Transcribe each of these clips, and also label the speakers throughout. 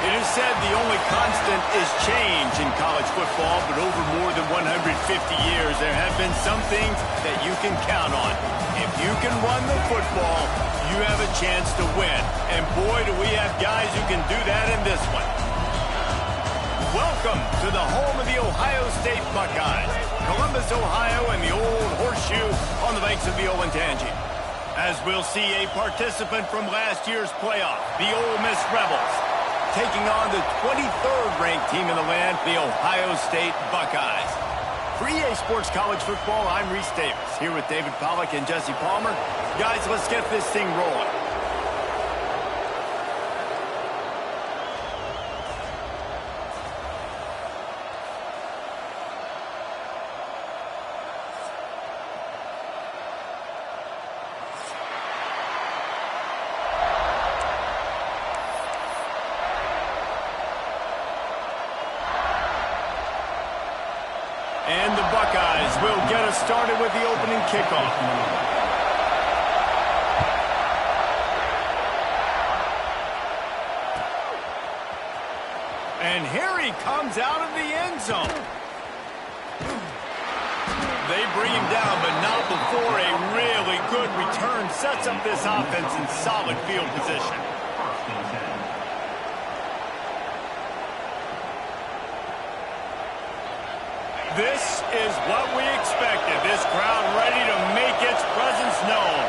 Speaker 1: It is said the only constant is change in college football, but over more than 150 years, there have been some things that you can count on. If you can run the football, you have a chance to win. And boy, do we have guys who can do that in this one. Welcome to the home of the Ohio State Buckeyes, Columbus, Ohio, and the old horseshoe on the banks of the Olentangy. As we'll see a participant from last year's playoff, the Ole Miss Rebels, taking on the 23rd ranked team in the land, the Ohio State Buckeyes. For EA Sports College Football, I'm Reese Davis, here with David Pollack and Jesse Palmer. Guys, let's get this thing rolling. And the Buckeyes will get us started with the opening kickoff. And here he comes out of the end zone. They bring him down, but not before a really good return sets up this offense in solid field position. This is what we expected. This crowd ready to make its presence known.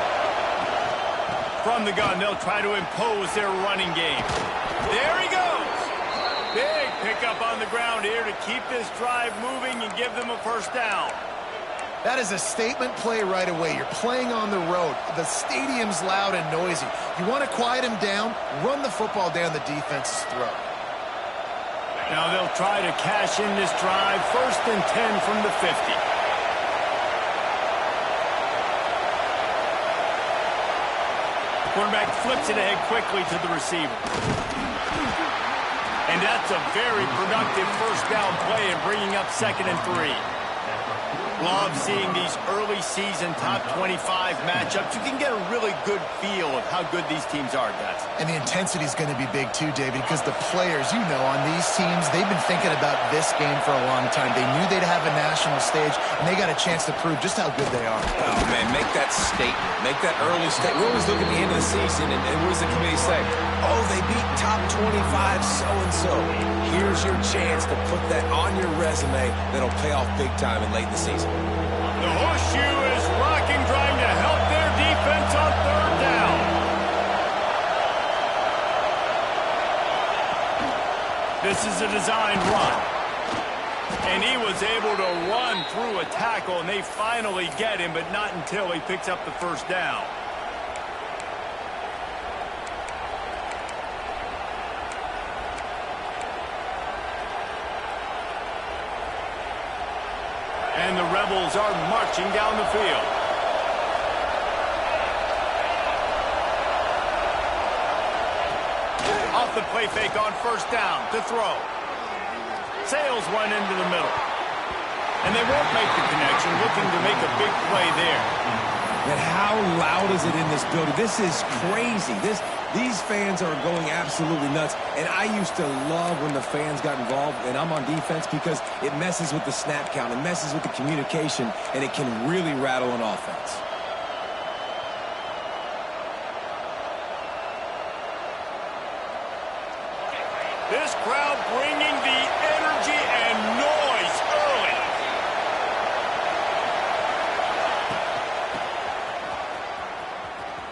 Speaker 1: From the gun, they'll try to impose their running game. There he goes. Big pickup on the ground here to keep this drive moving and give them a first down.
Speaker 2: That is a statement play right away. You're playing on the road. The stadium's loud and noisy. You want to quiet him down, run the football down the defense's throat.
Speaker 1: Now they'll try to cash in this drive. 1st and 10 from the 50. Quarterback flips it ahead quickly to the receiver. And that's a very productive first down play and bringing up 2nd and 3. Love seeing these early season top 25 matchups. You can get a really good feel of how good these teams are, guys.
Speaker 2: And the intensity is going to be big too, David, because the players, you know, on these teams, they've been thinking about this game for a long time. They knew they'd have a national stage, and they got a chance to prove just how good they are.
Speaker 3: Oh, man, make that statement. Make that early statement. We always look at the end of the season, and what does the committee say? Oh, they beat top 25 so-and-so. Here's your chance to put that on your resume that'll pay off big time and late in the season.
Speaker 1: The horseshoe is rocking, trying to help their defense on 3rd down. This is a designed run. And he was able to run through a tackle, and they finally get him, but not until he picks up the first down. And the Rebels are marching down the field. Off the play fake on 1st down to throw. Sails one into the middle. And they won't make the connection, looking to make a big play there.
Speaker 3: And how loud is it in this building? This is crazy. These fans are going absolutely nuts. And I used to love when the fans got involved, and I'm on defense, because it messes with the snap count. It messes with the communication, and it can really rattle an offense.
Speaker 1: This crowd bringing the energy and noise early.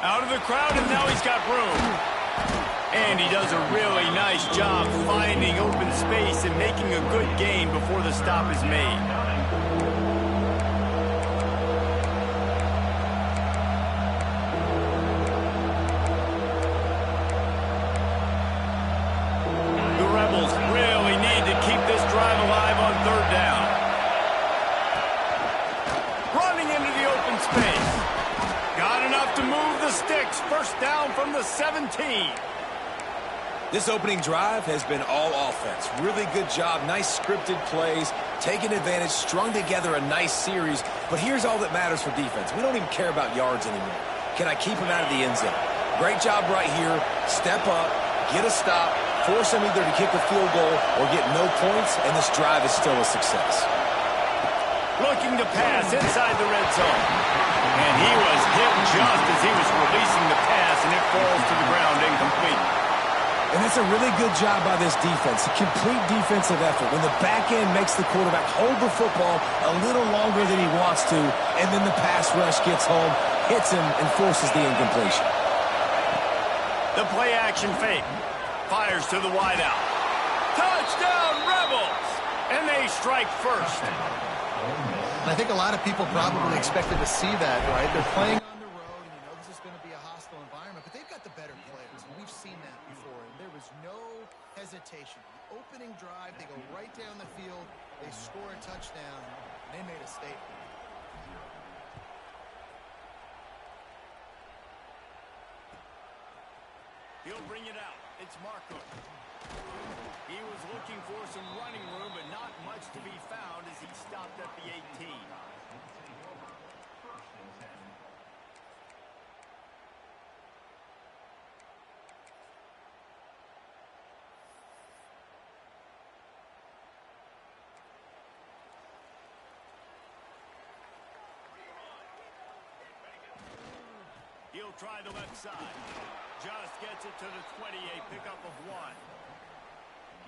Speaker 1: Out of the crowd, and now he's got room. And he does a really nice job finding open space and making a good gain before the stop is made. The Rebels really need to keep this drive alive on third down. Running into the open space. Got enough to move the sticks. First down from the 17.
Speaker 3: This opening drive has been all offense. Really good job. Nice scripted plays. Taking advantage. Strung together a nice series. But here's all that matters for defense. We don't even care about yards anymore. Can I keep him out of the end zone? Great job right here. Step up. Get a stop. Force him either to kick a field goal or get no points. And this drive is still a success.
Speaker 1: Looking to pass inside the red zone. And he was hit just as he was releasing the pass, and it falls to the ground incomplete.
Speaker 3: And that's a really good job by this defense. A complete defensive effort. When the back end makes the quarterback hold the football a little longer than he wants to, and then the pass rush gets home, hits him, and forces the incompletion.
Speaker 1: The play action fake. Fires to the wideout. Touchdown, Rebels! And they strike first.
Speaker 2: I think a lot of people probably expected to see that, right? They're playing on the road, and you know this is going to be a hostile environment, but they've got the better players, and we've seen that before. And there was no hesitation. The opening drive, they go right down the field, they score a touchdown, and they made a statement.
Speaker 1: He'll bring it out. It's Marco. He was looking for some running room, but not much to be found as he stopped at the 18. He'll try the left side. Just gets it to the 28, pickup of 1.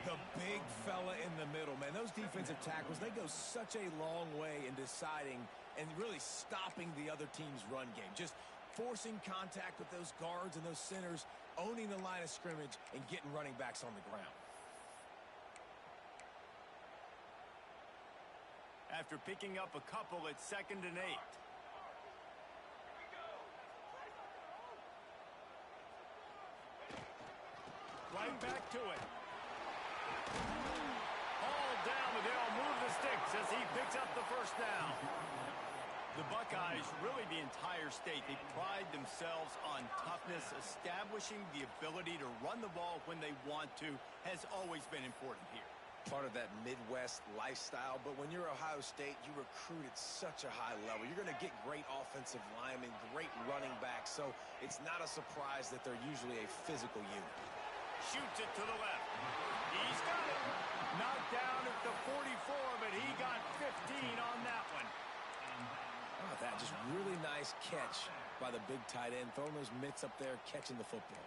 Speaker 3: The big fella in the middle, man. Those defensive tackles, they go such a long way in deciding and really stopping the other team's run game. Just forcing contact with those guards and those centers, owning the line of scrimmage, and getting running backs on the ground.
Speaker 1: After picking up a couple, it's 2nd and 8. Right back to it. All down, but they'll move the sticks as he picks up the first down. The Buckeyes, really the entire state, they pride themselves on toughness. Establishing the ability to run the ball when they want to has always been important here.
Speaker 3: Part of that Midwest lifestyle, but when you're Ohio State, you recruit at such a high level. You're going to get great offensive linemen, great running backs, so it's not a surprise that they're usually a physical unit.
Speaker 1: Shoots it to the left. He's got it. Knocked down at the 44, but he got 15 on that one.
Speaker 3: How about that? Just really nice catch by the big tight end. Throwing those mitts up there, catching the football.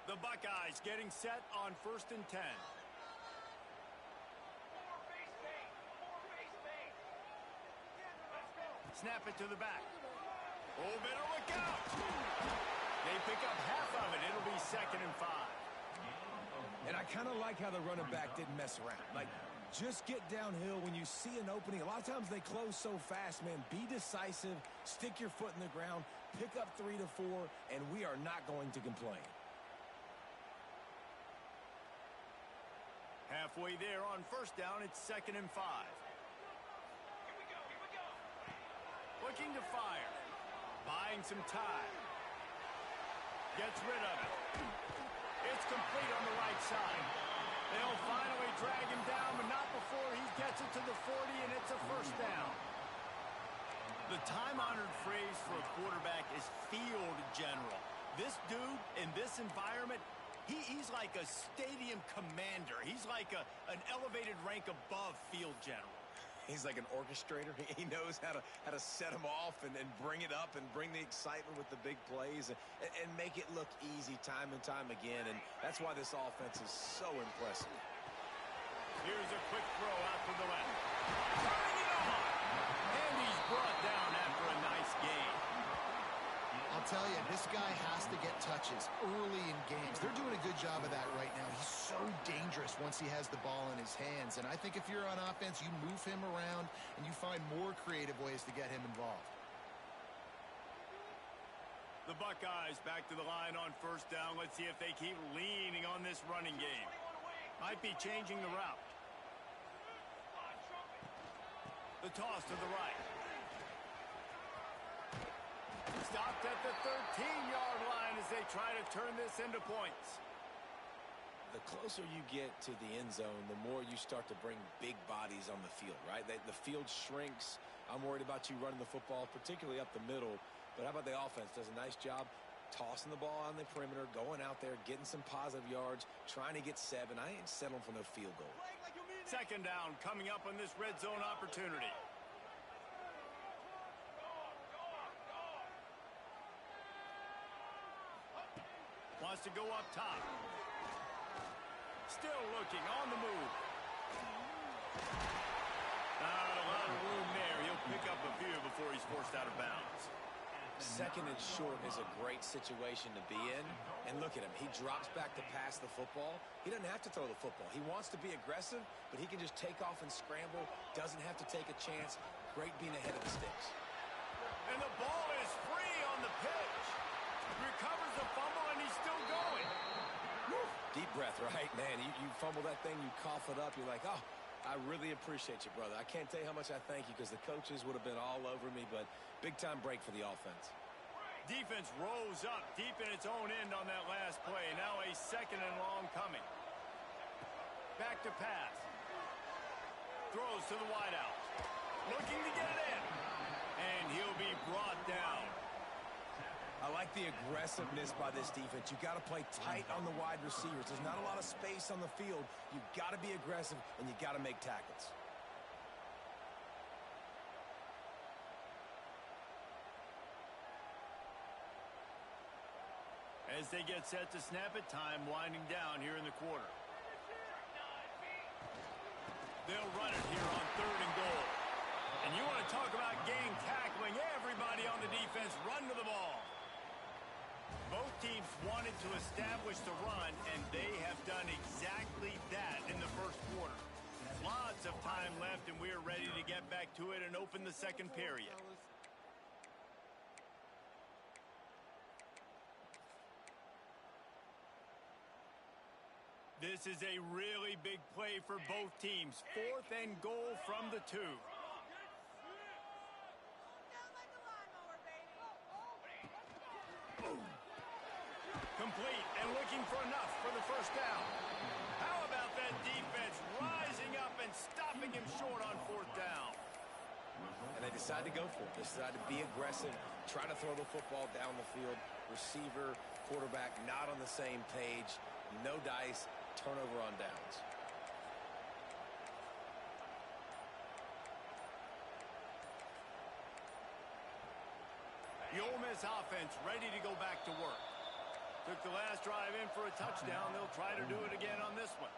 Speaker 1: The Buckeyes getting set on 1st and 10. Snap it to the back. Oh, better look out. They pick up half of it. It'll be 2nd and 5.
Speaker 3: And I kind of like how the running back didn't mess around. Like, just get downhill when you see an opening. A lot of times they close so fast, man. Be decisive. Stick your foot in the ground. Pick up 3 to 4, and we are not going to complain.
Speaker 1: Halfway there on 1st down, it's 2nd and 5. Looking to fire. Buying some time. Gets rid of it. It's complete on the right side. They'll finally drag him down, but not before he gets it to the 40, and it's a first down. The time-honored phrase for a quarterback is field general. This dude, in this environment, he's like a stadium commander. He's like an elevated rank above field general.
Speaker 3: He's like an orchestrator. He knows how to set them off and bring it up and bring the excitement with the big plays and make it look easy time and time again. And that's why this offense is so impressive.
Speaker 1: Here's a quick throw out to the left. Turning it on! And he's brought down after a nice gain.
Speaker 2: I'll tell you, this guy has to get touches early in games. They're doing a good job of that right now. He's so dangerous once he has the ball in his hands. And I think if you're on offense, you move him around and you find more creative ways to get him involved.
Speaker 1: The Buckeyes back to the line on first down. Let's see if they keep leaning on this running game. Might be changing the route. The toss to the right. Stopped at the 13-yard line as they try to turn this into points.
Speaker 3: The closer you get to the end zone, the more you start to bring big bodies on the field, right? The field shrinks. I'm worried about you running the football, particularly up the middle. But how about the offense? Does a nice job tossing the ball on the perimeter, going out there, getting some positive yards, trying to get 7. I ain't settling for no field goal.
Speaker 1: Second down coming up on this red zone opportunity. Wants to go up top. Still looking on the move. Not a lot of room there. He'll pick up a few before he's forced out of bounds.
Speaker 3: Second and short is a great situation to be in. And look at him. He drops back to pass the football. He doesn't have to throw the football. He wants to be aggressive, but he can just take off and scramble. Doesn't have to take a chance. Great being ahead of the sticks.
Speaker 1: And the ball is free on the pitch. Recovers the fumble, and he's still going.
Speaker 3: Woo. Deep breath, right? Man, you fumble that thing, you cough it up. You're like, oh, I really appreciate you, brother. I can't tell you how much I thank you because the coaches would have been all over me, but big-time break for the offense.
Speaker 1: Defense rose up deep in its own end on that last play. Now a second and long coming. Back to pass. Throws to the wideout. Looking to get it in. And he'll be brought down.
Speaker 3: I like the aggressiveness by this defense. You got to play tight on the wide receivers. There's not a lot of space on the field. You got to be aggressive, and you got to make tackles.
Speaker 1: As they get set to snap it, time winding down here in the quarter. They'll run it here on 3rd and goal. And you want to talk about game tackling. Everybody on the defense run to the ball. Both teams wanted to establish the run, and they have done exactly that in the first quarter. Lots of time left, and we're ready to get back to it and open the second period. This is a really big play for both teams. 4th and goal from the 2. Complete and looking for enough for the first down. How about that defense rising up and stopping him short on 4th down?
Speaker 3: And they decide to go for it. They decide to be aggressive, try to throw the football down the field. Receiver, quarterback not on the same page. No dice, turnover on downs.
Speaker 1: The Ole Miss offense ready to go back to work. Took the last drive in for a touchdown. They'll try to do it again on this one.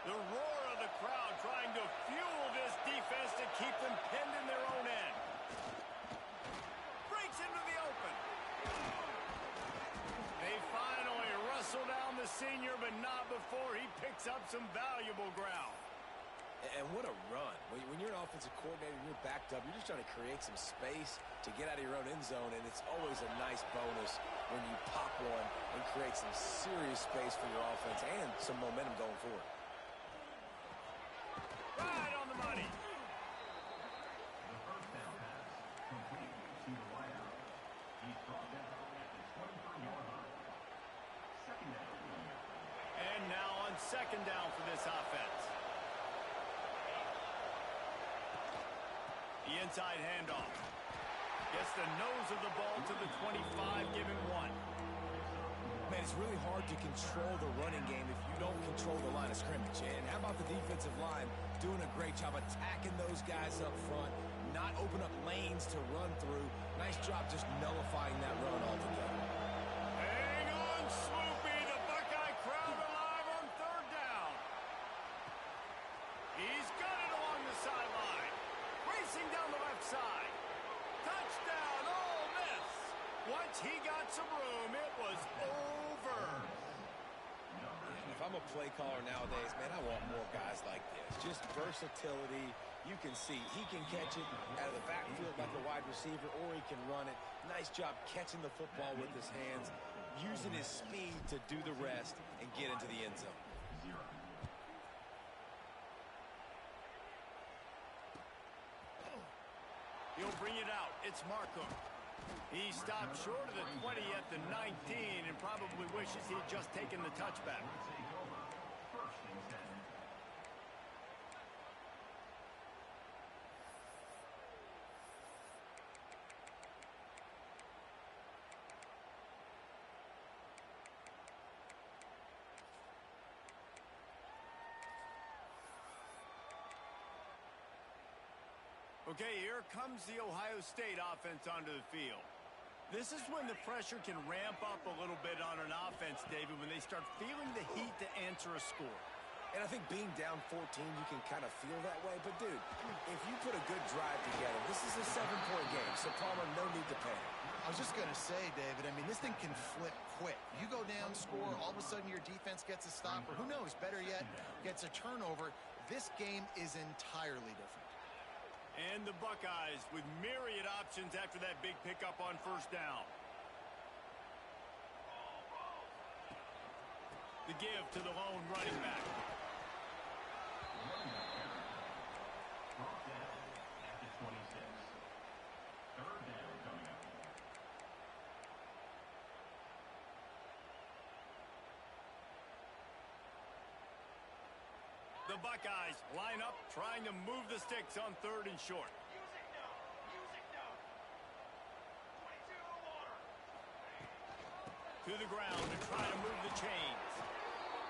Speaker 1: The roar of the crowd trying to fuel this defense to keep them pinned in their own end. Breaks into the open. They finally wrestle down the senior, but not before he picks up some valuable ground.
Speaker 3: And what a run. When you're an offensive coordinator and you're backed up, you're just trying to create some space to get out of your own end zone, and it's always a nice bonus when you pop one and create some serious space for your offense and some momentum going forward.
Speaker 1: Right on the money.
Speaker 4: The first down pass complete to the wideout. He's brought
Speaker 1: second down for this offense. The inside handoff. Gets the nose of the ball to the 25, giving 1.
Speaker 3: Man, it's really hard to control the running game if you don't control the line of scrimmage. And how about the defensive line doing a great job attacking those guys up front, not open up lanes to run through. Nice job just nullifying that run altogether.
Speaker 1: Hang on, Swoopy. The Buckeye crowd alive on third down. He's got it along the sideline. Racing down the left side. Touchdown, Ole Miss. Once he got some room, it was over.
Speaker 3: If I'm a play caller nowadays, man, I want more guys like this. Just versatility. You can see he can catch it out of the backfield like a wide receiver, or he can run it. Nice job catching the football with his hands, using his speed to do the rest and get into the end zone.
Speaker 1: He'll bring it out. It's Markham. He stopped short of the 20 at the 19 and probably wishes he'd just taken the touchback. Okay, here comes the Ohio State offense onto the field. This is when the pressure can ramp up a little bit on an offense, David, when they start feeling the heat to answer a score.
Speaker 3: And I think being down 14, you can kind of feel that way. But, dude, if you put a good drive together, this is a 7-point game, so Palmer, no need to panic.
Speaker 2: I was just going to say, David, I mean, this thing can flip quick. You go down, score, all of a sudden your defense gets a stop, or who knows, better yet, gets a turnover. This game is entirely different.
Speaker 1: And the Buckeyes with myriad options after that big pickup on first down. The give to the lone running back.
Speaker 4: Brought down at the 26. Third down coming up.
Speaker 1: The Buckeyes line up, trying to move the sticks on third and short.
Speaker 4: Music now. Music now. 22 in the water.
Speaker 1: To the ground to try to move the chains.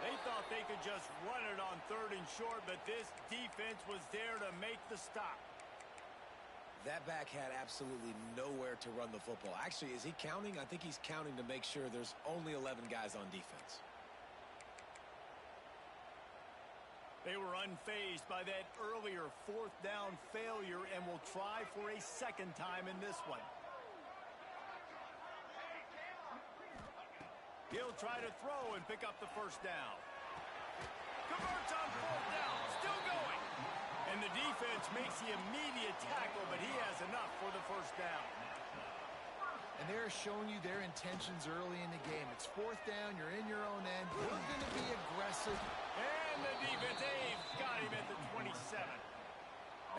Speaker 1: They thought they could just run it on third and short, but this defense was there to make the stop.
Speaker 3: That back had absolutely nowhere to run the football. Actually, is he counting? I think he's counting to make sure there's only 11 guys on defense.
Speaker 1: They were unfazed by that earlier fourth down failure and will try for a second time in this one. He'll try to throw and pick up the first down. Converts on fourth down, still going. And the defense makes the immediate tackle, but he has enough for the first down.
Speaker 2: And they're showing you their intentions early in the game. It's fourth down, you're in your own end, you're going to be aggressive.
Speaker 1: And the defense, they've got him at the 27.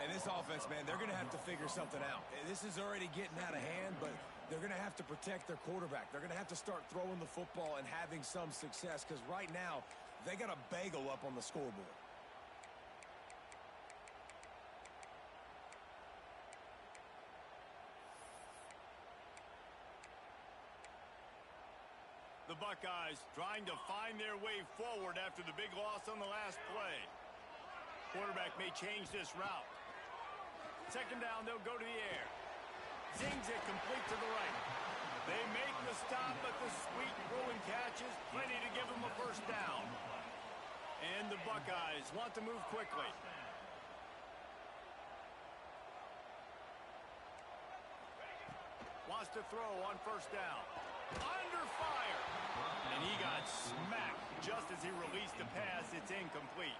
Speaker 3: And this offense, man, they're going to have to figure something out. This is already getting out of hand, but they're going to have to protect their quarterback. They're going to have to start throwing the football and having some success, because right now, they got a bagel up on the scoreboard.
Speaker 1: The Buckeyes trying to find their way forward after the big loss on the last play. Quarterback may change this route. Second down, they'll go to the air. Zings it complete to the right. They make the stop, but the sweet throwing catch is plenty to give them a first down. And the Buckeyes want to move quickly. Wants to throw on first down. Under fire. And he got smacked just as he released the pass. It's incomplete.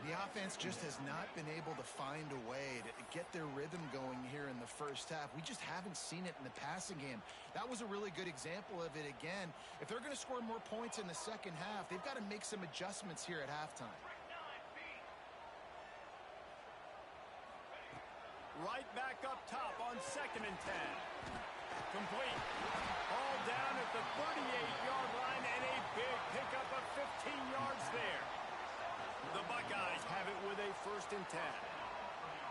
Speaker 2: The offense just has not been able to find a way to get their rhythm going here in the first half. We just haven't seen it in the passing game. That was a really good example of it again. If they're going to score more points in the second half, they've got to make some adjustments here at halftime.
Speaker 1: Right back up top on 2nd and 10. Complete. All down at the 38-yard line and a big pickup of 15 yards there. The Buckeyes have it with a 1st and 10.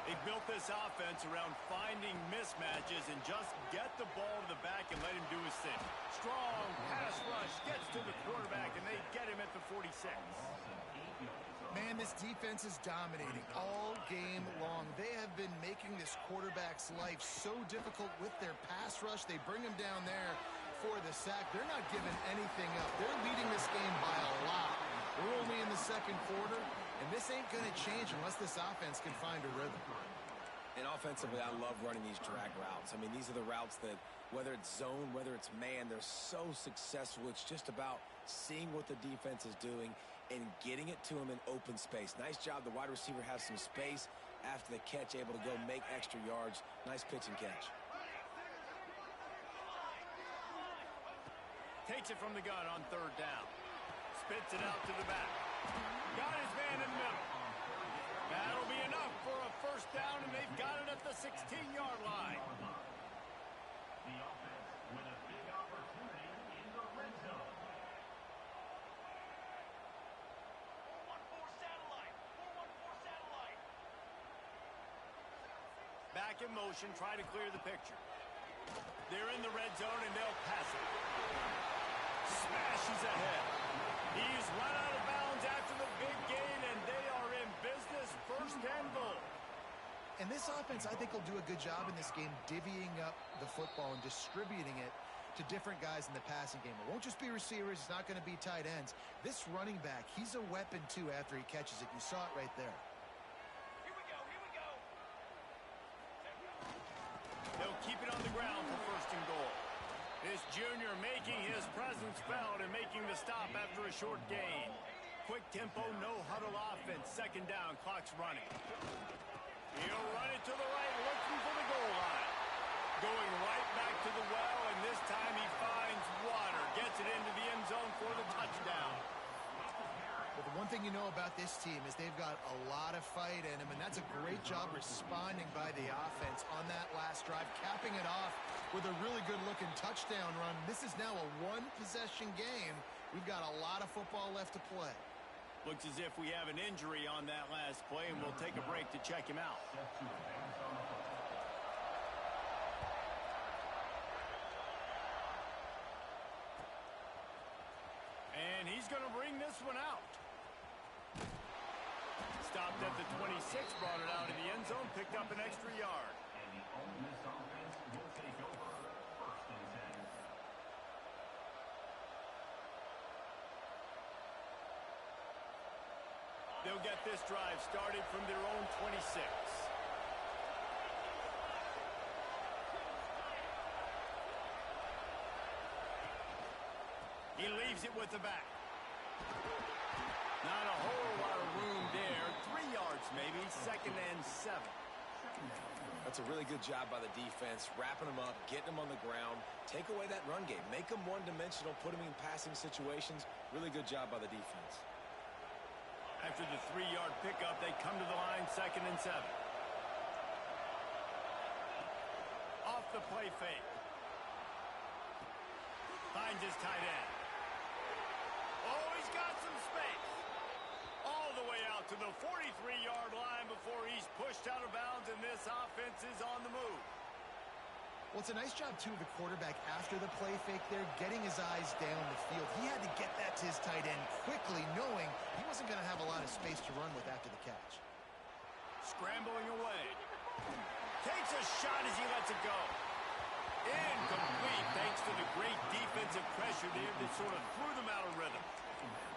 Speaker 1: They built this offense around finding mismatches and just get the ball to the back and let him do his thing. Strong pass rush gets to the quarterback, and they get him at the 46.
Speaker 2: Man, this defense is dominating all game long. They have been making this quarterback's life so difficult with their pass rush. They bring him down there for the sack. They're not giving anything up. They're leading this game by a lot. We're only in the 2nd quarter, and this ain't going to change unless this offense can find a rhythm.
Speaker 3: And offensively, I love running these drag routes. I mean, these are the routes that, whether it's zone, whether it's man, they're so successful. It's just about seeing what the defense is doing and getting it to them in open space. Nice job. The wide receiver has some space after the catch, able to go make extra yards. Nice pitch and catch.
Speaker 1: Takes it from the gun on 3rd down. Spits it out to the back. Got his man in the middle. That'll be enough for a 1st down, and they've got it at the 16-yard line.
Speaker 4: The offense with a big opportunity in the red zone. 4-1-4 satellite. 4-1-4 satellite.
Speaker 1: Back in motion, try to clear the picture. They're in the red zone, and they'll pass it. Smashes ahead. He's run out of bounds after the big gain, and they are in business, 1st and goal.
Speaker 2: And this offense, I think, will do a good job in this game divvying up the football and distributing it to different guys in the passing game. It won't just be receivers. It's not going to be tight ends. This running back, he's a weapon, too, after he catches it. You saw it right there.
Speaker 4: Here we go. Here we go.
Speaker 1: They'll keep it on the ground for 1st and goal. This junior making his presence felt and making the stop after a short gain. Quick tempo, no huddle offense. 2nd down, clock's running. He'll run it to the right, looking for the goal line. Going right back to the well, and this time he finds water. Gets it into the end zone for the touchdown.
Speaker 2: But the one thing you know about this team is they've got a lot of fight in them, and that's a great job responding by the offense on that last drive, capping it off with a really good-looking touchdown run. This is now a 1-possession game. We've got a lot of football left to play.
Speaker 1: Looks as if we have an injury on that last play, and we'll take a break to check him out. And he's going to bring this one out. Stopped at the 26, brought it out of the end zone, picked up an extra yard.
Speaker 4: And the Ole Miss offense will take over 1st and 10.
Speaker 1: They'll get this drive started from their own 26. He leaves it with the back. Not a whole lot of room there. 3 yards maybe, 2nd and 7.
Speaker 3: That's a really good job by the defense, wrapping them up, getting them on the ground, take away that run game, make them one-dimensional, put them in passing situations. Really good job by the defense.
Speaker 1: After the 3-yard pickup, they come to the line, 2nd and 7. Off the play fake. Finds his tight end. Oh, he's got some space. All the way out to the 43-yard line before he's pushed out of bounds, and this offense is on the move.
Speaker 2: Well, it's a nice job, too, of the quarterback after the play fake there, getting his eyes down the field. He had to get that to his tight end quickly, knowing he wasn't going to have a lot of space to run with after the catch.
Speaker 1: Scrambling away. Takes a shot as he lets it go. Incomplete, thanks to the great defensive pressure there that sort of threw them out of rhythm.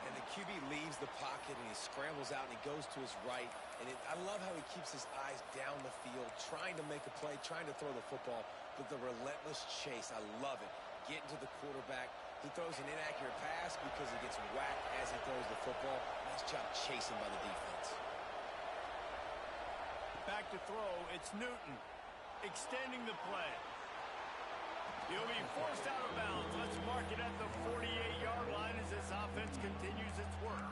Speaker 3: And the QB leaves the pocket, and he scrambles out, and he goes to his right. And I love how he keeps his eyes down the field, trying to make a play, trying to throw the football, but the relentless chase, I love it. Getting to the quarterback. He throws an inaccurate pass because he gets whacked as he throws the football. Nice job chasing by the defense.
Speaker 1: Back to throw, it's Newton. Extending the play. He'll be forced out of bounds. Let's mark it at the 48-yard line as this offense continues its work.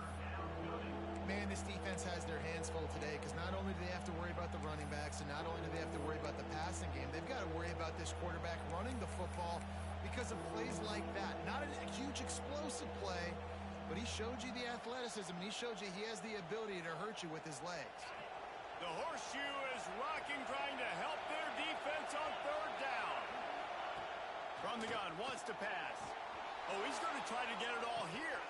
Speaker 2: Man, this defense has their hands full today because not only do they have to worry about the running backs and not only do they have to worry about the passing game, they've got to worry about about this quarterback running the football because of plays like that. Not a huge explosive play, but he showed you the athleticism, and he showed you he has the ability to hurt you with his legs.
Speaker 1: The horseshoe is rocking, trying to help their defense on third down. From the gun, wants to pass. Oh, he's going to try to get it all here.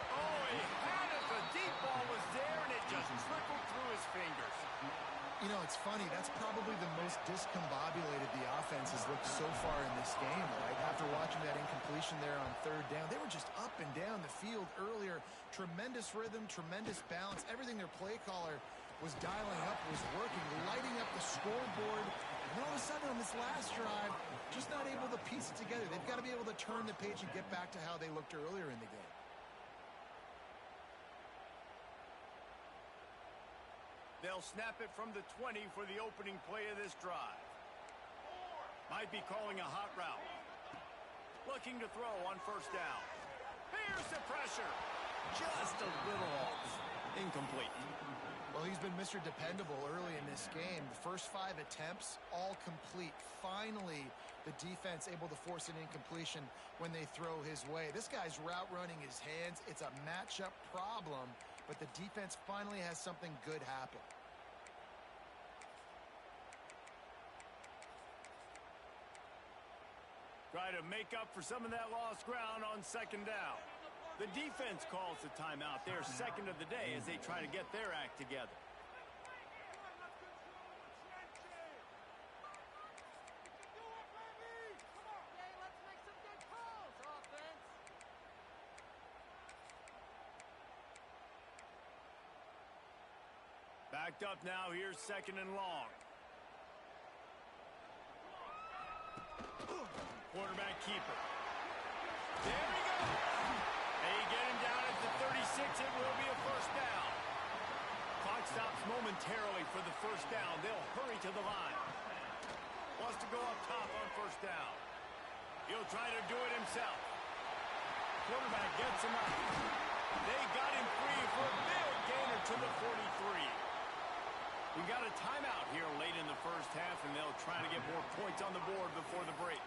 Speaker 1: Oh, he had it. The deep ball was there, and it just trickled through his fingers.
Speaker 2: You know, it's funny. That's probably the most discombobulated the offense has looked so far in this game, right? After watching that incompletion there on third down, they were just up and down the field earlier. Tremendous rhythm, tremendous balance. Everything their play caller was dialing up was working, lighting up the scoreboard. And all of a sudden on this last drive, just not able to piece it together. They've got to be able to turn the page and get back to how they looked earlier in the game.
Speaker 1: They'll snap it from the 20 for the opening play of this drive. Might be calling a hot route. Looking to throw on first down. Here's the pressure. Just a little off. Incomplete.
Speaker 2: Well, he's been Mr. Dependable early in this game. The first 5 attempts, all complete. Finally, the defense able to force an incompletion when they throw his way. This guy's route running his hands. It's a matchup problem, but the defense finally has something good happen.
Speaker 1: Try to make up for some of that lost ground on second down. The defense calls the timeout, their second of the day, as they try to get their act together. Backed up now, here's second and long. Quarterback keeper. There he goes. They get him down at the 36. It will be a first down. Clock stops momentarily for the first down. They'll hurry to the line. Wants to go up top on first down. He'll try to do it himself. Quarterback gets him up. They got him free for a big gainer to the 43. We got a timeout here late in the first half, and they'll try to get more points on the board before the break.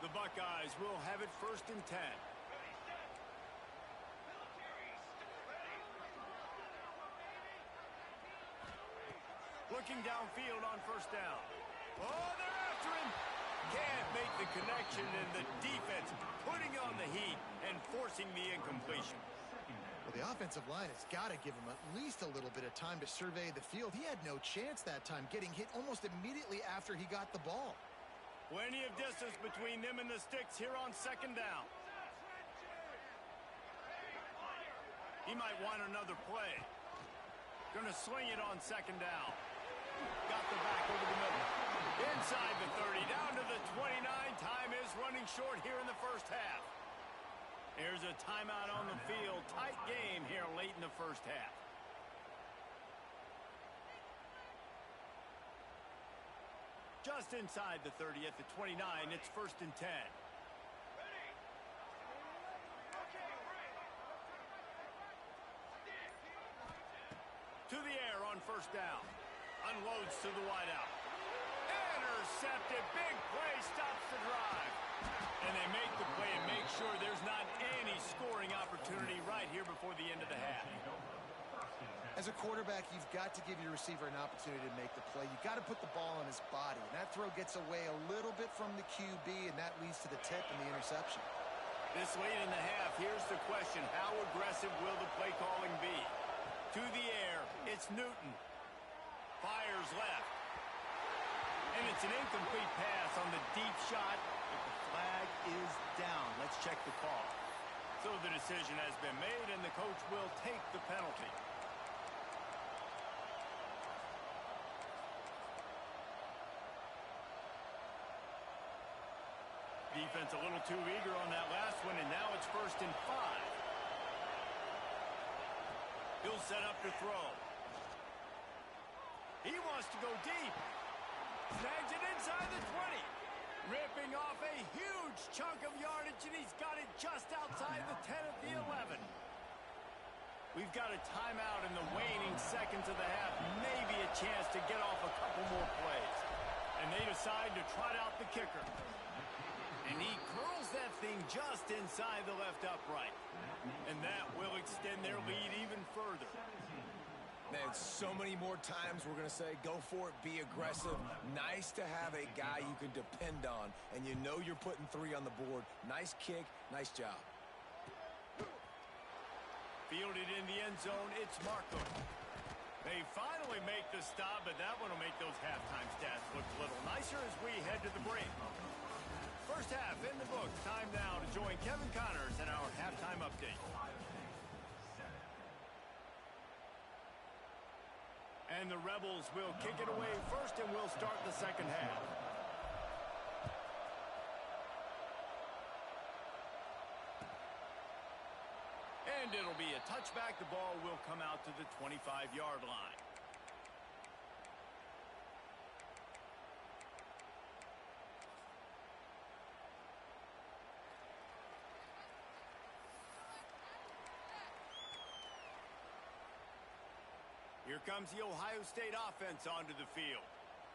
Speaker 1: The Buckeyes will have it first and 10. Looking downfield on first down. Oh, they're after him. Can't make the connection, and the defense putting on the heat and forcing the incompletion.
Speaker 2: Well, the offensive line has got to give him at least a little bit of time to survey the field. He had no chance that time, getting hit almost immediately after he got the ball.
Speaker 1: Plenty of distance between them and the sticks here on second down. He might want another play. Gonna swing it on second down. Got the back over the middle. Inside the 30, down to the 29. Time is running short here in the first half. Here's a timeout on the field. Tight game here late in the first half. Just inside the 30 at the 29, it's first and 10. To the air on first down. Unloads to the wideout. Intercepted. Big play stops the drive. And they make the play and make sure there's not any scoring opportunity right here before the end of the half.
Speaker 2: As a quarterback, you've got to give your receiver an opportunity to make the play. You've got to put the ball on his body. And that throw gets away a little bit from the QB, and that leads to the tip and the interception.
Speaker 1: This late in the half, here's the question. How aggressive will the play calling be? To the air, it's Newton. Fires left. And it's an incomplete pass on the deep shot, but the flag is down. Let's check the call. So the decision has been made, and the coach will take the penalty. Defense a little too eager on that last one, and now it's first and 5. He'll set up to throw. He wants to go deep. Snags it inside the 20. Ripping off a huge chunk of yardage, and he's got it just outside the 10 at the 11. We've got a timeout in the waning seconds of the half. Maybe a chance to get off a couple more plays. And they decide to trot out the kicker. And he curls that thing just inside the left upright. And that will extend their lead even further.
Speaker 3: Man, so many more times we're going to say, go for it, be aggressive. Nice to have a guy you can depend on, and you know you're putting 3 on the board. Nice kick, nice job.
Speaker 1: Fielded in the end zone, it's Markham. They finally make the stop, but that one will make those halftime stats look a little nicer as we head to the break. First half in the books. Time now to join Kevin Connors in our halftime update. And the Rebels will kick it away first, and we'll start the second half. And it'll be a touchback. The ball will come out to the 25-yard line. Here comes the Ohio State offense onto the field.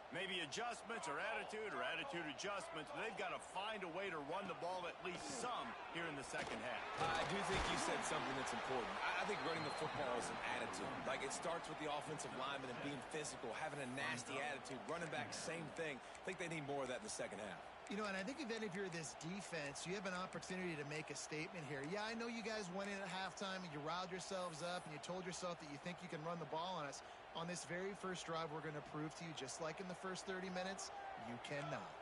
Speaker 1: Maybe adjustments or attitude adjustments, but they've got to find a way to run the ball at least some here in the second half.
Speaker 3: I do think you said something that's important. I think running the football is an attitude. Like, it starts with the offensive lineman and being physical, having a nasty attitude. Running back, same thing. I think they need more of that in the second half.
Speaker 2: You know, and I think if you're this defense, you have an opportunity to make a statement here. Yeah, I know you guys went in at halftime and you riled yourselves up and you told yourself that you think you can run the ball on us. On this very first drive, we're going to prove to you, just like in the first 30 minutes, you cannot.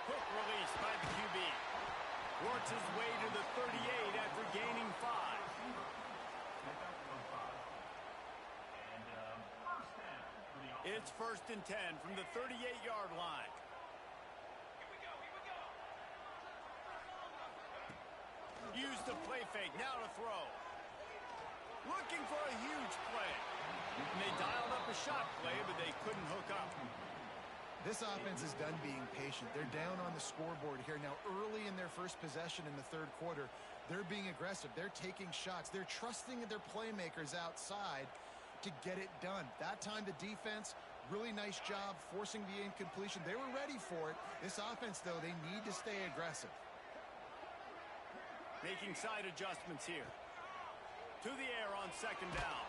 Speaker 1: Quick release by the QB. Works his way to the 38 after gaining 5. It's 1st and 10 from the 38-yard line. Use the play fake, now to throw. Looking for a huge play. And they dialed up a shot play, but they couldn't hook up.
Speaker 2: This offense is done being patient. They're down on the scoreboard here. Now, early in their first possession in the third quarter, they're being aggressive. They're taking shots. They're trusting their playmakers outside to get it done. That time the defense, really nice job forcing the incompletion. They were ready for it. This offense, though, they need to stay aggressive.
Speaker 1: Making side adjustments here. To the air on second down.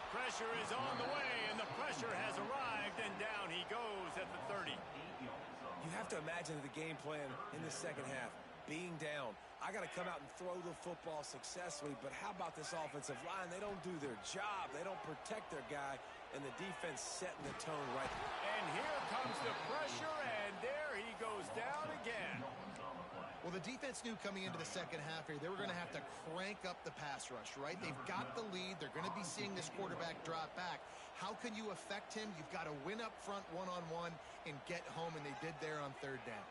Speaker 1: Pressure is on the way, and the pressure has arrived, and down he goes at the 30.
Speaker 3: You have to imagine the game plan in the second half. Being down, I got to come out and throw the football successfully, but how about this offensive line? They don't do their job. They don't protect their guy, and the defense setting the tone right.
Speaker 1: And here comes the pressure, and there he goes down again.
Speaker 2: Well, the defense knew coming into the second half here, they were going to have to crank up the pass rush, right? They've got the lead. They're going to be seeing this quarterback drop back. How can you affect him? You've got to win up front one-on-one and get home, and they did there on third down.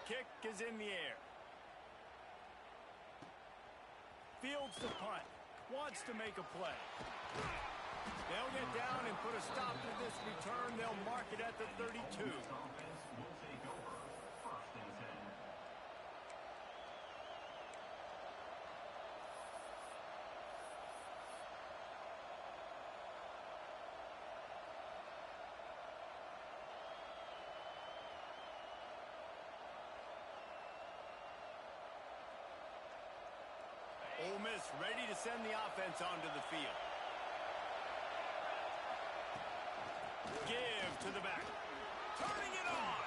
Speaker 1: Kick is in the air. Fields the punt. Wants to make a play. They'll get down and put a stop to this return. They'll mark it at the 32. Ole Miss ready to send the offense onto the field. Give to the back. Turning it on.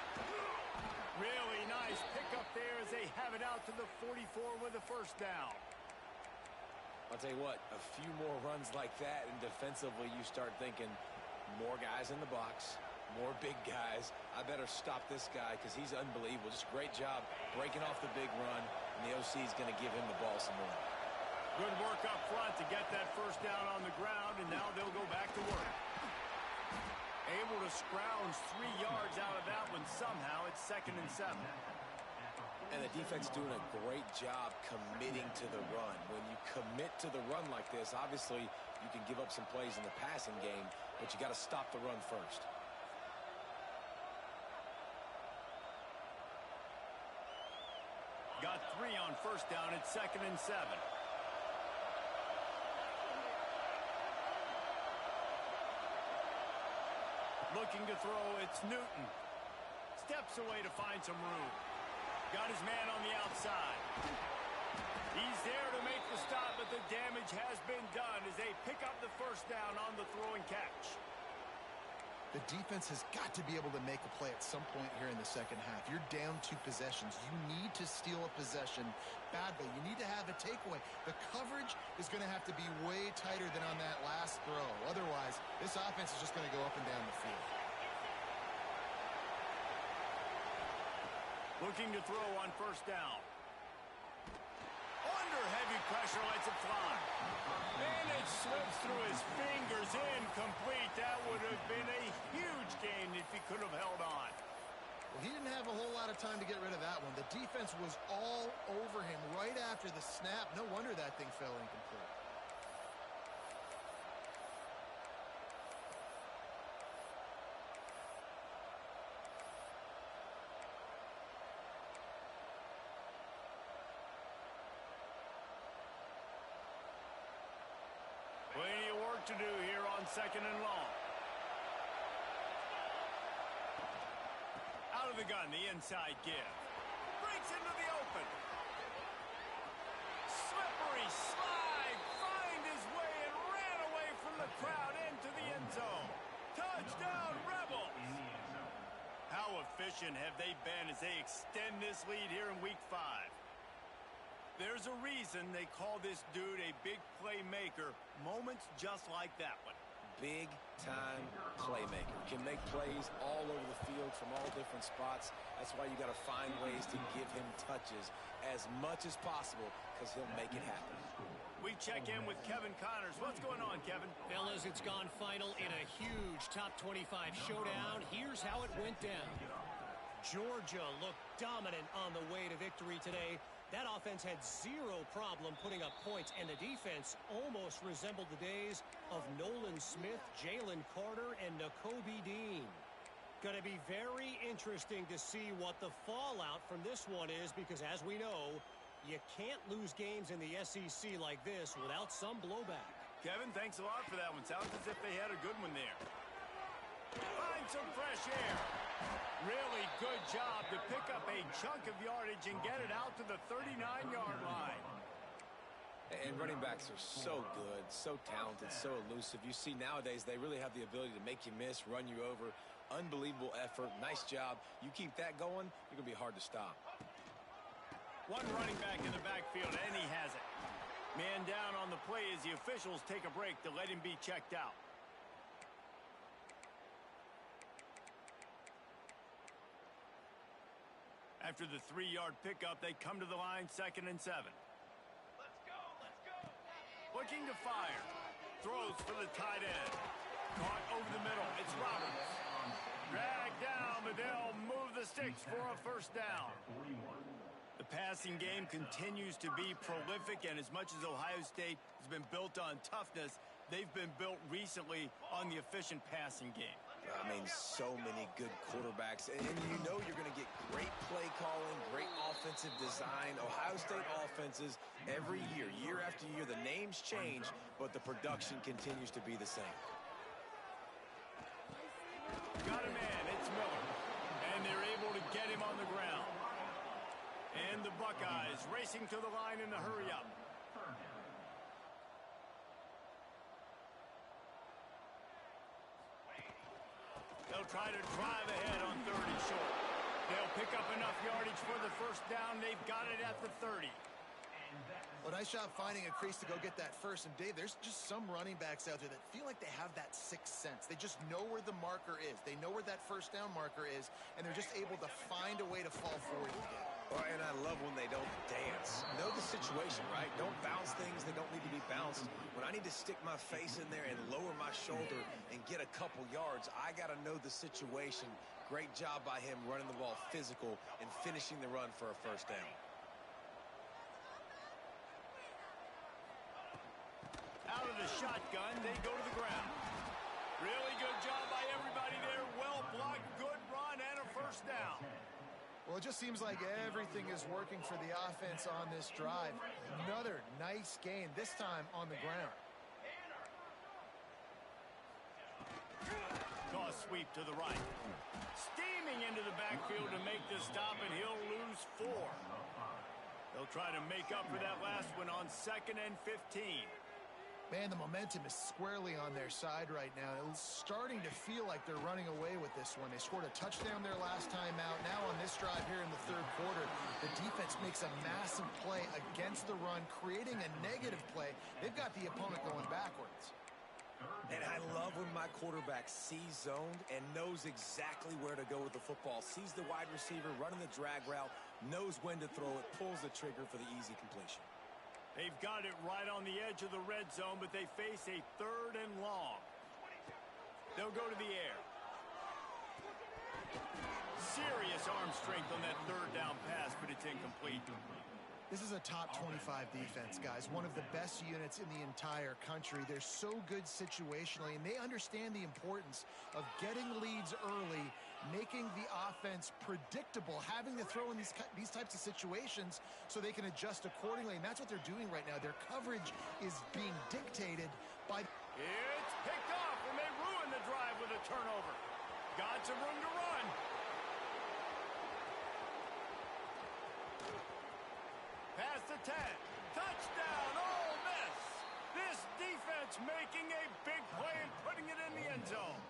Speaker 1: Really nice pickup there as they have it out to the 44 with a first down.
Speaker 3: I'll tell you what, a few more runs like that, and defensively you start thinking more guys in the box, more big guys. I better stop this guy because he's unbelievable. Just great job breaking off the big run, and the OC is going to give him the ball some more.
Speaker 1: Good work up front to get that first down on the ground, and now they'll go back to work. Able to scrounge 3 yards out of that one somehow. It's 2nd and 7.
Speaker 3: And the defense doing a great job committing to the run. When you commit to the run like this, obviously you can give up some plays in the passing game, but you got to stop the run first.
Speaker 1: Got 3 on first down. It's 2nd and 7. Looking to throw, it's Newton. Steps away to find some room. Got his man on the outside. He's there to make the stop, but the damage has been done as they pick up the first down on the throw and catch.
Speaker 2: The defense has got to be able to make a play at some point here in the second half. You're down 2 possessions. You need to steal a possession badly. You need to have a takeaway. The coverage is going to have to be way tighter than on that last throw. Otherwise, this offense is just going to go up and down the field.
Speaker 1: Looking to throw on first down. Under heavy pressure, lets it fly. And it slips through his fingers, incomplete. That would have been a huge gain if he could have held on.
Speaker 2: Well, he didn't have a whole lot of time to get rid of that one. The defense was all over him right after the snap. No wonder that thing fell incomplete.
Speaker 1: Plenty of work to do here on 2nd and long. Out of the gun, the inside give. Breaks into the open. Slippery slide. Find his way and ran away from the crowd into the end zone. Touchdown, Rebels. How efficient have they been as they extend this lead here in Week 5? There's a reason they call this dude a big playmaker. Moments just like that one.
Speaker 3: Big-time playmaker. Can make plays all over the field from all different spots. That's why you got to find ways to give him touches as much as possible because he'll make it happen.
Speaker 1: We check in with Kevin Connors. What's going on, Kevin?
Speaker 5: Fellas, it's gone final in a huge top 25 showdown. Here's how it went down. Georgia looked dominant on the way to victory today. That offense had zero problem putting up points, and the defense almost resembled the days of Nolan Smith, Jalen Carter, and Nakobe Dean. Going to be very interesting to see what the fallout from this one is because, as we know, you can't lose games in the SEC like this without some blowback.
Speaker 1: Kevin, thanks a lot for that one. Sounds as if they had a good one there. Find some fresh air. Really good job to pick up a chunk of yardage and get it out to the 39-yard line.
Speaker 3: And running backs are so good, so talented, so elusive. You see nowadays they really have the ability to make you miss, run you over. Unbelievable effort. Nice job. You keep that going, you're going to be hard to stop.
Speaker 1: One running back in the backfield, and he has it. Man down on the play as the officials take a break to let him be checked out. After the 3-yard pickup, they come to the line, 2nd and 7.
Speaker 4: Let's go, let's go.
Speaker 1: Looking to fire. Throws for the tight end. Caught over the middle. It's Roberts. Dragged down, but they'll move the sticks for a first down. The passing game continues to be prolific, and as much as Ohio State has been built on toughness, they've been built recently on the efficient passing game.
Speaker 3: I mean, so many good quarterbacks. And you know you're going to get great play calling, great offensive design. Ohio State offenses every year, year after year, the names change, but the production continues to be the same.
Speaker 1: Got a man, it's Miller. And they're able to get him on the ground. And the Buckeyes racing to the line in the hurry-up. They'll try to drive ahead on 3rd and short. They'll pick up enough yardage for the first down. They've got it at the 30.
Speaker 4: And that is
Speaker 2: Well, nice job finding a crease to go get that first. And, Dave, there's just some running backs out there that feel like they have that sixth sense. They just know where the marker is. They know where that first down marker is, and they're just able to find a way to fall forward again.
Speaker 3: Oh, and I love when they don't dance. Know the situation, right? Don't bounce things that don't need to be bounced. When I need to stick my face in there and lower my shoulder and get a couple yards, I got to know the situation. Great job by him running the ball physical and finishing the run for a first down.
Speaker 1: Out of the shotgun, they go to the ground. Really good job by everybody there. Well blocked, good run, and a first down.
Speaker 2: Well, it just seems like everything is working for the offense on this drive. Another nice gain, this time on the ground.
Speaker 1: Toss sweep to the right. Steaming into the backfield to make the stop, and he'll lose 4. They'll try to make up for that last one on 2nd and 15.
Speaker 2: Man, the momentum is squarely on their side right now. It's starting to feel like they're running away with this one. They scored a touchdown their last time out. Now on this drive here in the third quarter, the defense makes a massive play against the run, creating a negative play. They've got the opponent going backwards.
Speaker 3: And I love when my quarterback sees zoned and knows exactly where to go with the football. Sees the wide receiver running the drag route, knows when to throw it, pulls the trigger for the easy completion.
Speaker 1: They've got it right on the edge of the red zone, but they face a 3rd and long. They'll go to the air. Serious arm strength on that 3rd down pass, but it's incomplete.
Speaker 2: This is a top 25 defense, guys. One of the best units in the entire country. They're so good situationally, and they understand the importance of getting leads early, making the offense predictable, having to throw in these types of situations so they can adjust accordingly. And that's what they're doing right now. Their coverage is being dictated by...
Speaker 1: It's picked off, and they ruin the drive with a turnover. Got some room to run. Past the 10. Touchdown, Ole Miss. This defense making a big play and putting it in the end zone.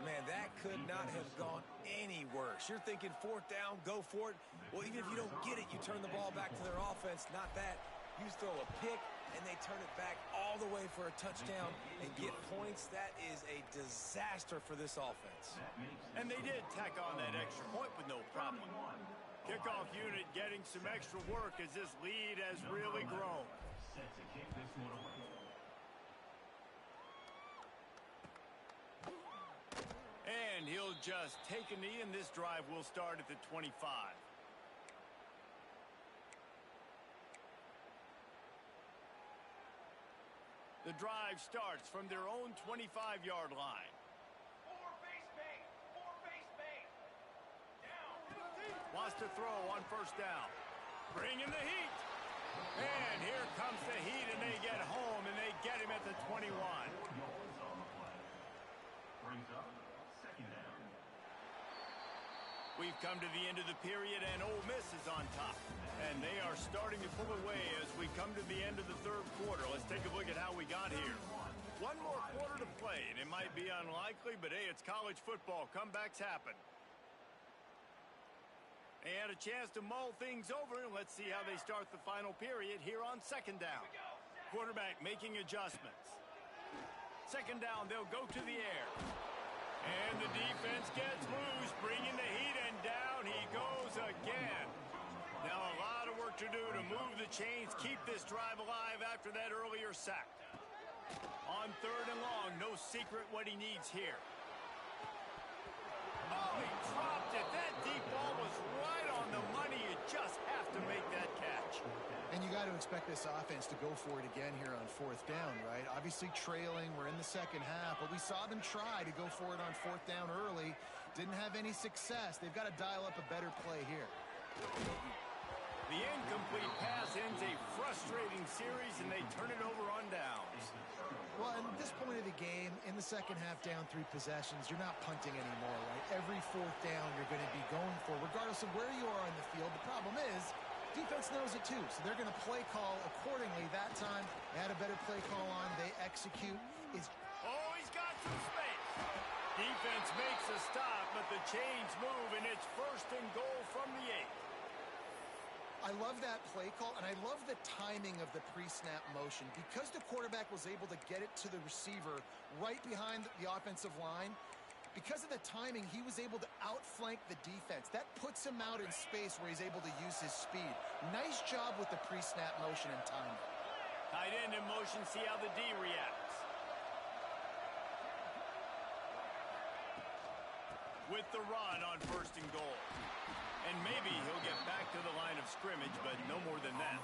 Speaker 3: Man, that could not have gone any worse. You're thinking 4th down, go for it. Well, even if you don't get it, you turn the ball back to their offense. Not that. You throw a pick, and they turn it back all the way for a touchdown and get points. That is a disaster for this offense.
Speaker 1: And they did tack on that extra point with no problem. Kickoff unit getting some extra work as this lead has really grown.
Speaker 4: Set to kick this one away.
Speaker 1: And he'll just take a knee, and this drive will start at the 25. The drive starts from their own 25-yard line. Wants to throw on 1st down. Bringing the heat. And here comes the heat, and they get home, and they get him at the 21.
Speaker 4: Brings up 2nd down.
Speaker 1: We've come to the end of the period, and Ole Miss is on top. And they are starting to pull away as we come to the end of the 3rd quarter. Let's take a look at how we got here. One more quarter to play, and it might be unlikely, but hey, it's college football. Comebacks happen. They had a chance to mull things over, and let's see how they start the final period here on 2nd down. Quarterback making adjustments. 2nd down, they'll go to the air. And the defense gets loose, bringing the heat, and down he goes again. Now a lot of work to do to move the chains, keep this drive alive after that earlier sack. On 3rd and long, no secret what he needs here. Oh, he dropped it. That deep ball was right on the money. You just have to make that catch.
Speaker 2: And you got to expect this offense to go for it again here on 4th down, right? Obviously trailing. We're in the 2nd half, but we saw them try to go for it on 4th down early. Didn't have any success. They've got to dial up a better play here.
Speaker 1: The incomplete pass ends a frustrating series, and they turn it over on downs.
Speaker 2: Well, at this point of the game, in the 2nd half, down 3 possessions, you're not punting anymore, right? Every 4th down you're going to be going for, regardless of where you are on the field. The problem is, defense knows it too, so they're going to play call accordingly. That time, they had a better play call on. They execute.
Speaker 1: Oh, he's got some space. Defense makes a stop, but the chains move, and it's 1st and goal from the 8.
Speaker 2: I love that play call, and I love the timing of the pre-snap motion. Because the quarterback was able to get it to the receiver right behind the offensive line, because of the timing, he was able to outflank the defense. That puts him out in space where he's able to use his speed. Nice job with the pre-snap motion and timing.
Speaker 1: Tight end in motion, see how the D reacts. With the run on 1st and goal. And maybe he'll get back to the line of scrimmage, but no more than that.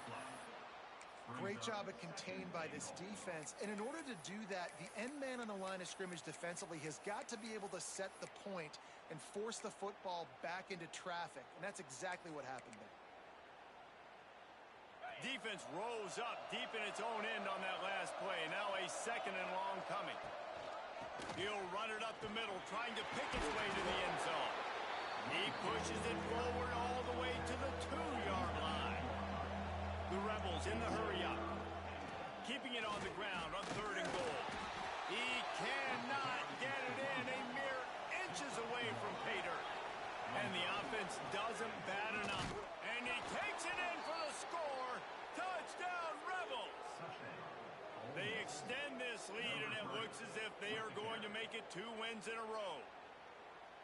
Speaker 2: Great job at contained by this defense. And in order to do that, the end man on the line of scrimmage defensively has got to be able to set the point and force the football back into traffic. And that's exactly what happened there.
Speaker 1: Defense rose up deep in its own end on that last play. Now a 2nd and long coming. He'll run it up the middle, trying to pick his way to the end zone. He pushes it forward all the way to the 2-yard line. The Rebels in the hurry-up. Keeping it on the ground on 3rd and goal. He cannot get it in, a mere inches away from pay dirt. And the offense doesn't bat enough. And he takes it in for the score. Touchdown, Rebels! They extend this lead, and it looks as if they are going to make it 2 wins in a row.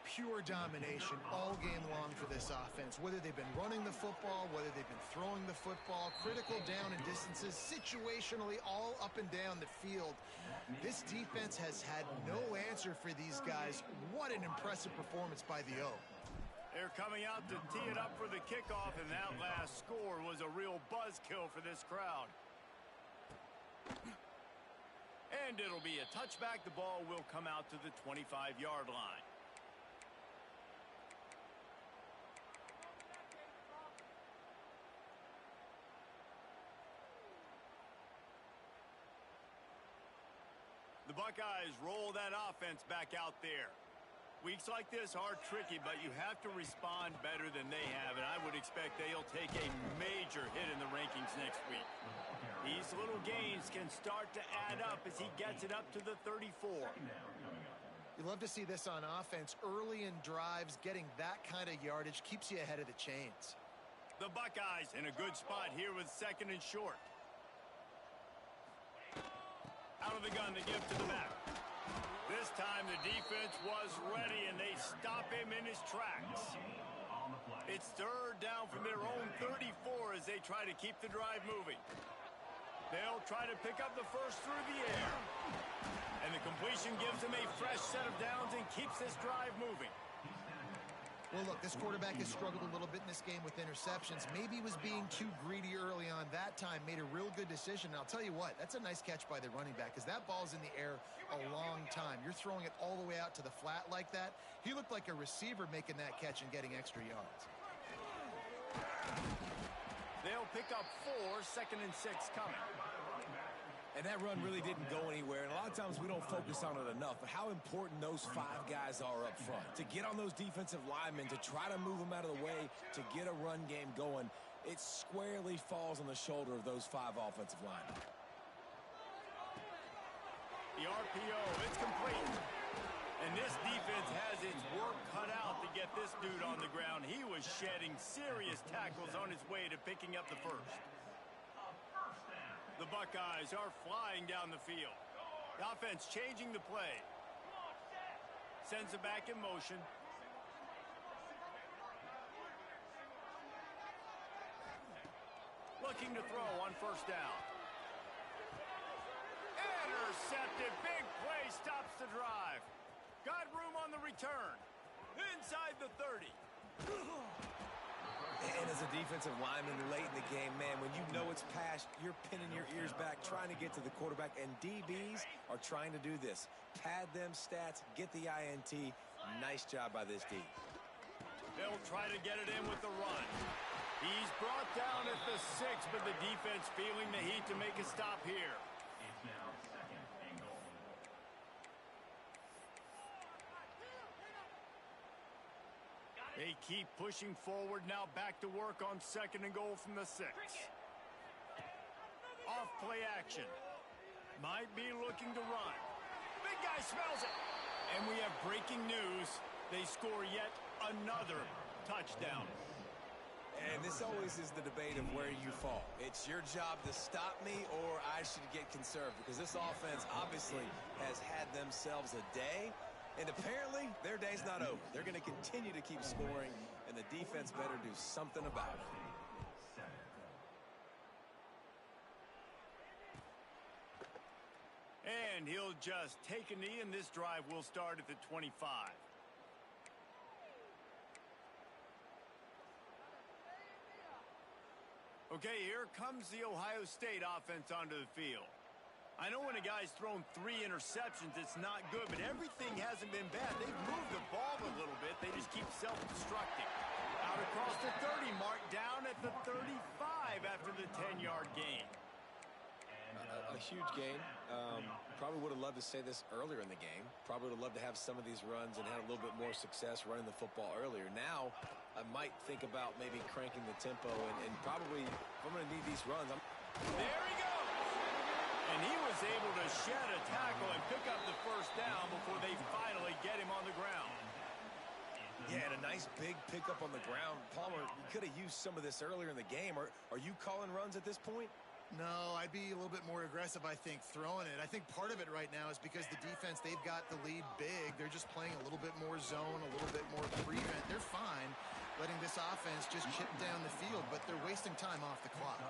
Speaker 2: Pure domination all game long for this offense. Whether they've been running the football, whether they've been throwing the football, critical down and distances, situationally all up and down the field. This defense has had no answer for these guys. What an impressive performance by the O.
Speaker 1: They're coming out to tee it up for the kickoff, and that last score was a real buzzkill for this crowd. And it'll be a touchback. The ball will come out to the 25-yard line. The Buckeyes roll that offense back out there. Weeks like this are tricky, but you have to respond better than they have, and I would expect they'll take a major hit in the rankings next week. These little gains can start to add up as he gets it up to the 34.
Speaker 2: You love to see this on offense. Early in drives, getting that kind of yardage keeps you ahead of the chains.
Speaker 1: The Buckeyes in a good spot here with 2nd and short. Out of the gun, they give to the back. This time the defense was ready, and they stop him in his tracks. It's 3rd down from their own 34 as they try to keep the drive moving. They'll try to pick up the first through the air. And the completion gives them a fresh set of downs and keeps this drive moving.
Speaker 2: Well, look, this quarterback has struggled a little bit in this game with interceptions. Maybe he was being too greedy early on. That time made a real good decision. And I'll tell you what, that's a nice catch by the running back, because that ball's in the air a long time. You're throwing it all the way out to the flat like that. He looked like a receiver making that catch and getting extra yards.
Speaker 1: They'll pick up 4, 2nd and 6 coming.
Speaker 3: And that run really didn't go anywhere. And a lot of times we don't focus on it enough. But how important those 5 guys are up front. To get on those defensive linemen, to try to move them out of the way, to get a run game going, it squarely falls on the shoulder of those 5 offensive linemen.
Speaker 1: The RPO, it's complete. And this defense has its work cut out to get this dude on the ground. He was shedding serious tackles on his way to picking up the first. The Buckeyes are flying down the field. The offense changing the play. Sends it back in motion. Looking to throw on 1st down. Intercepted. Big play stops the drive. Got room on the return. Inside the 30.
Speaker 3: And as a defensive lineman late in the game, man, when you know it's past, you're pinning your ears back, trying to get to the quarterback, and DBs are trying to do this. Pad them stats, get the INT. Nice job by this D.
Speaker 1: They'll try to get it in with the run. He's brought down at the 6, but the defense feeling the heat to make a stop here.
Speaker 4: It's now 2nd and goal.
Speaker 1: They keep pushing forward, now back to work on 2nd and goal from the 6. Off play action. Might be looking to run. Big guy smells it. And we have breaking news. They score yet another touchdown.
Speaker 3: And this always is the debate of where you fall. It's your job to stop me, or I should get conserved, because this offense obviously has had themselves a day, and apparently their day's not over. They're going to continue to keep scoring, and the defense better do something about it.
Speaker 1: And he'll just take a knee, and this drive will start at the 25. Okay, here comes the Ohio State offense onto the field. I know when a guy's thrown 3 interceptions, it's not good, but everything hasn't been bad. They've moved the ball a little bit. They just keep self-destructing. Out across the 30 mark, down at the 35 after the 10-yard gain.
Speaker 3: A huge gain. Probably would have loved to say this earlier in the game. Probably would have loved to have some of these runs and had a little bit more success running the football earlier. Now, I might think about maybe cranking the tempo and probably, if I'm going to need these runs,
Speaker 1: There he goes! And he was able to shed a tackle and pick up the first down before they finally get him on the ground.
Speaker 3: Yeah, and a nice big pickup on the ground. Palmer, you could have used some of this earlier in the game. Are you calling runs at this point?
Speaker 2: No, I'd be a little bit more aggressive, I think, throwing it. I think part of it right now is because the defense, they've got the lead big. They're just playing a little bit more zone, a little bit more prevent. They're fine letting this offense just chip down the field, but they're wasting time off the clock.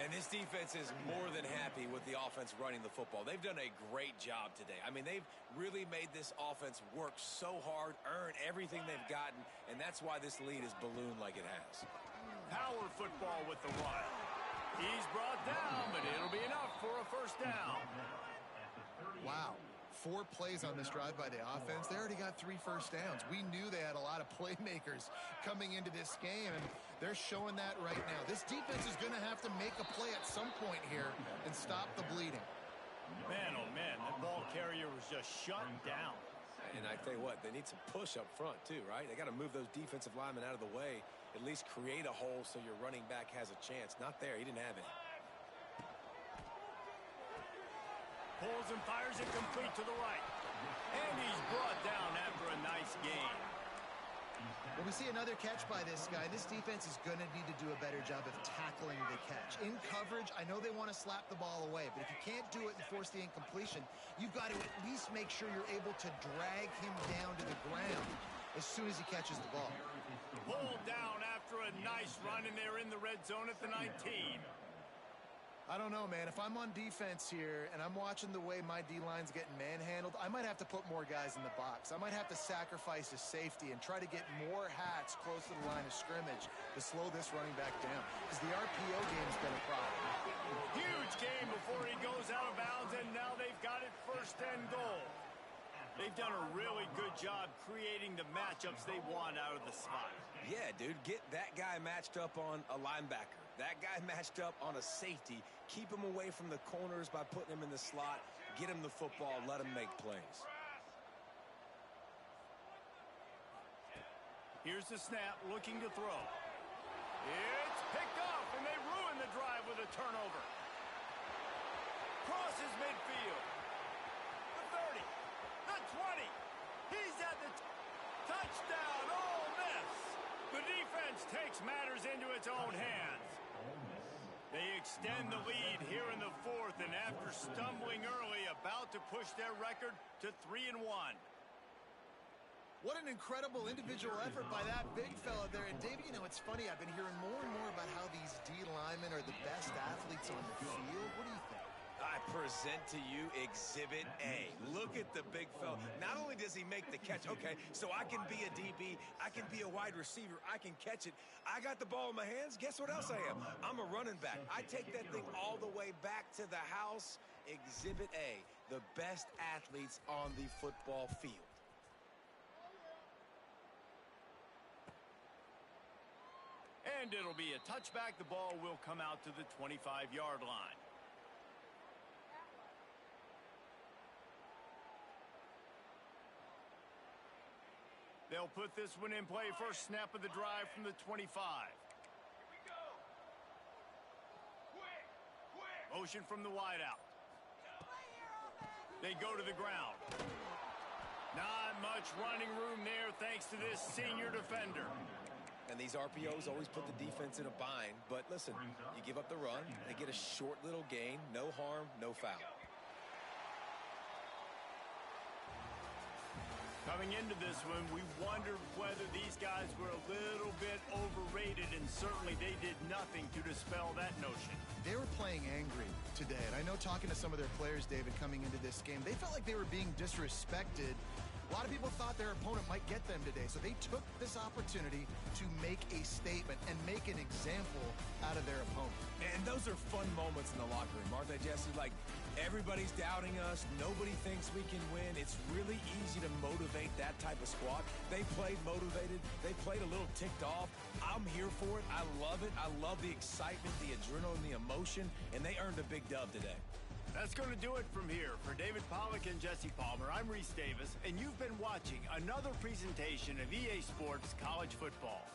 Speaker 3: And this defense is more than happy with the offense running the football. They've done a great job today. I mean, they've really made this offense work so hard, earn everything they've gotten, and that's why this lead is ballooned like it has.
Speaker 1: Power football with the run. He's brought down, but it'll be enough for a first down.
Speaker 2: Wow. 4 plays on this drive by the offense. They already got 3 first downs. We knew they had a lot of playmakers coming into this game, and they're showing that right now. This defense is going to have to make a play at some point here and stop the bleeding.
Speaker 1: Man, oh man, that ball carrier was just shut down.
Speaker 3: And I tell you what, they need some push up front too, right? They got to move those defensive linemen out of the way, at least create a hole so your running back has a chance. Not there. He didn't have any.
Speaker 1: Pulls and fires it complete to the right. And he's brought down after a nice gain.
Speaker 2: When we see another catch by this guy, this defense is going to need to do a better job of tackling the catch. In coverage, I know they want to slap the ball away, but if you can't do it and force the incompletion, you've got to at least make sure you're able to drag him down to the ground as soon as he catches the ball.
Speaker 1: Pulled down after a nice run, and they're in the red zone at the 19.
Speaker 2: I don't know, man. If I'm on defense here and I'm watching the way my D-line's getting manhandled, I might have to put more guys in the box. I might have to sacrifice a safety and try to get more hats close to the line of scrimmage to slow this running back down, because the RPO game's been a problem.
Speaker 1: Huge game before he goes out of bounds, and now they've got it first and goal. They've done a really good job creating the matchups they want out of the spot.
Speaker 3: Yeah, dude, get that guy matched up on a linebacker. That guy matched up on a safety. Keep him away from the corners by putting him in the slot. Get him the football. Let him make plays.
Speaker 1: Here's the snap, looking to throw. It's picked off, and they ruin the drive with a turnover. Crosses midfield. The 30. The 20. He's at the touchdown. Ole Miss. The defense takes matters into its own hands. They extend the lead here in the 4th, and after stumbling early, about to push their record to 3-1.
Speaker 2: What an incredible individual effort by that big fella there. And, David, you know, it's funny. I've been hearing more and more about how these D linemen are the best athletes on the field. What do you think?
Speaker 3: I present to you Exhibit A. Look at the big fella. Not only does he make the catch, okay, so I can be a DB, I can be a wide receiver, I can catch it. I got the ball in my hands. Guess what else I am? I'm a running back. I take that thing all the way back to the house. Exhibit A, the best athletes on the football field.
Speaker 1: And it'll be a touchback. The ball will come out to the 25-yard line. They'll put this one in play. First snap of the drive from the 25. Motion from the wideout. They go to the ground. Not much running room there thanks to this senior defender.
Speaker 3: And these RPOs always put the defense in a bind. But listen, you give up the run, they get a short little gain, no harm, no foul.
Speaker 1: Coming into this one, we wondered whether these guys were a little bit overrated, and certainly they did nothing to dispel that notion.
Speaker 2: They were playing angry today, and I know talking to some of their players, David, coming into this game, they felt like they were being disrespected. A lot of people thought their opponent might get them today, so they took this opportunity to make a statement and make an example out of their opponent.
Speaker 3: And those are fun moments in the locker room, aren't they, Jesse? Like, everybody's doubting us. Nobody thinks we can win. It's really easy to motivate that type of squad. They played motivated. They played a little ticked off. I'm here for it. I love it. I love the excitement, the adrenaline, the emotion, and they earned a big dub today.
Speaker 1: That's going to do it from here. For David Pollack and Jesse Palmer, I'm Reese Davis, and you've been watching another presentation of EA Sports College Football.